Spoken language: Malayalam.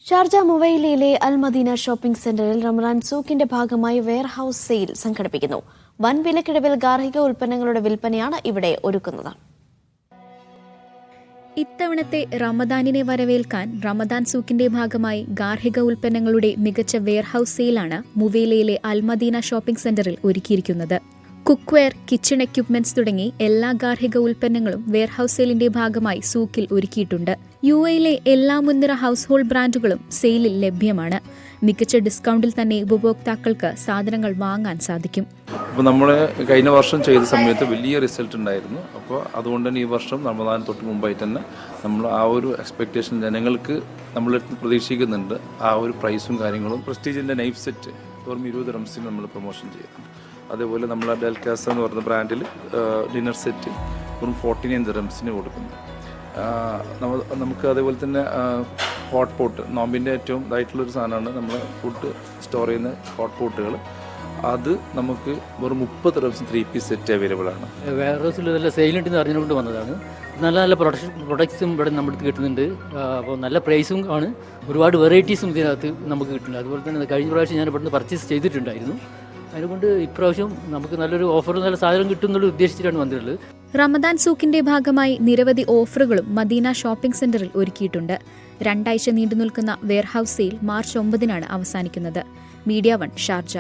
ഷാർജ മുവൈലയിലെ അൽ മദീന ഷോപ്പിംഗ് സെന്ററിൽ റമദാൻ സൂക്കിന്റെ ഭാഗമായി വെയർഹൌസ് സെയിൽ സംഘടിപ്പിക്കുന്നു. വൻ വിലക്കിഴിവിൽ ഗാർഹിക ഉൽപ്പന്നങ്ങളുടെ വിൽപ്പനയാണ് ഇവിടെ ഒരുക്കുന്നത്. ഇത്തവണത്തെ റമദാനിനെ വരവേൽക്കാൻ റമദാൻ സൂക്കിന്റെ ഭാഗമായി ഗാർഹിക ഉൽപ്പന്നങ്ങളുടെ മികച്ച വെയർഹൌസ് സെയിലാണ് മുവൈലയിലെ അൽ മദീന ഷോപ്പിംഗ് സെന്ററിൽ ഒരുക്കിയിരിക്കുന്നത്. കുക്ക്വെയർ, കിച്ചൺ എക്യുപ്മെന്റ്സ് തുടങ്ങി എല്ലാ ഗാർഹിക ഉൽപ്പന്നങ്ങളും വെയർഹൌസ് സെയിലിന്റെ ഭാഗമായി സൂക്കിൽ ഒരുക്കിയിട്ടുണ്ട്. യുഎയിലെ എല്ലാ മുൻനിര ഹൗസ് ഹോൾഡ് ബ്രാൻഡുകളും സെയിലിൽ ലഭ്യമാണ്. മികച്ച ഡിസ്കൗണ്ടിൽ തന്നെ ഉപഭോക്താക്കൾക്ക് സാധനങ്ങൾ വാങ്ങാൻ സാധിക്കും. അപ്പോൾ നമ്മൾ കഴിഞ്ഞ വർഷം ചെയ്ത സമയത്ത് വലിയ റിസൾട്ട് ഉണ്ടായിരുന്നു. അപ്പോൾ അതുകൊണ്ട് തന്നെ ഈ വർഷം റമദാൻ തൊട്ട് മുമ്പായിട്ട് തന്നെ നമ്മൾ ആ ഒരു എക്സ്പെക്റ്റേഷൻ ജനങ്ങൾക്ക് നമ്മൾ പ്രതീക്ഷിക്കുന്നുണ്ട്. ആ ഒരു പ്രൈസും കാര്യങ്ങളും പ്രസ്റ്റീജിൻ്റെ നൈഫ് സെറ്റ് വെറും 20 റംസിന് നമ്മൾ പ്രൊമോഷൻ ചെയ്യുന്നുണ്ട്. അതേപോലെ നമ്മൾ ഡെൽക്കാസ എന്ന് പറയുന്ന ബ്രാൻഡിൽ ഡിന്നർ സെറ്റ് വെറും 49 റംസിന് കൊടുക്കുന്നു. നമുക്ക് അതേപോലെ തന്നെ ഹോട്ട് പോട്ട്, നോമ്പിൻ്റെ ഏറ്റവും ഇതായിട്ടുള്ളൊരു സാധനമാണ് നമ്മൾ ഫുഡ് സ്റ്റോർ ചെയ്യുന്ന ഹോട്ട് പോട്ടുകൾ. അത് നമുക്ക് വെറും 30 റംസിന് 3 പീസ് സെറ്റ് അവൈലബിൾ ആണ്. വെയർഹൗസിൽ നല്ല സെയിലുണ്ടെന്ന് അറിഞ്ഞുകൊണ്ട് വന്നതാണ്. നല്ല നല്ല പ്രൊഡക്ട്സും ഇവിടെ നമ്മുടെ കിട്ടുന്നുണ്ട്. അപ്പോൾ നല്ല പ്രൈസും ആണ്. ഒരുപാട് വെറൈറ്റീസും ഇതിനകത്ത് നമുക്ക് കിട്ടുന്നുണ്ട്. അതുപോലെ തന്നെ കഴിഞ്ഞ പ്രാവശ്യം ഞാൻ ഇവിടുന്ന് പർച്ചേസ് ചെയ്തിട്ടുണ്ടായിരുന്നു. അതുകൊണ്ട് ഇപ്രാവശ്യം നമുക്ക് നല്ലൊരു ഓഫറും നല്ല സാധനം കിട്ടുമെന്നുള്ള ഉദ്ദേശിച്ചിട്ടാണ് വന്നിട്ടുള്ളത്. റമദാൻ സൂക്കിന്റെ ഭാഗമായി നിരവധി ഓഫറുകളും മദീന ഷോപ്പിംഗ് സെന്ററിൽ ഒരുക്കിയിട്ടുണ്ട്. 2 ആഴ്ച നീണ്ടുനിൽക്കുന്ന വെയർഹൌസ് സെയിൽ മാർച്ച് 9 അവസാനിക്കുന്നത്. Media 1 Sharjah.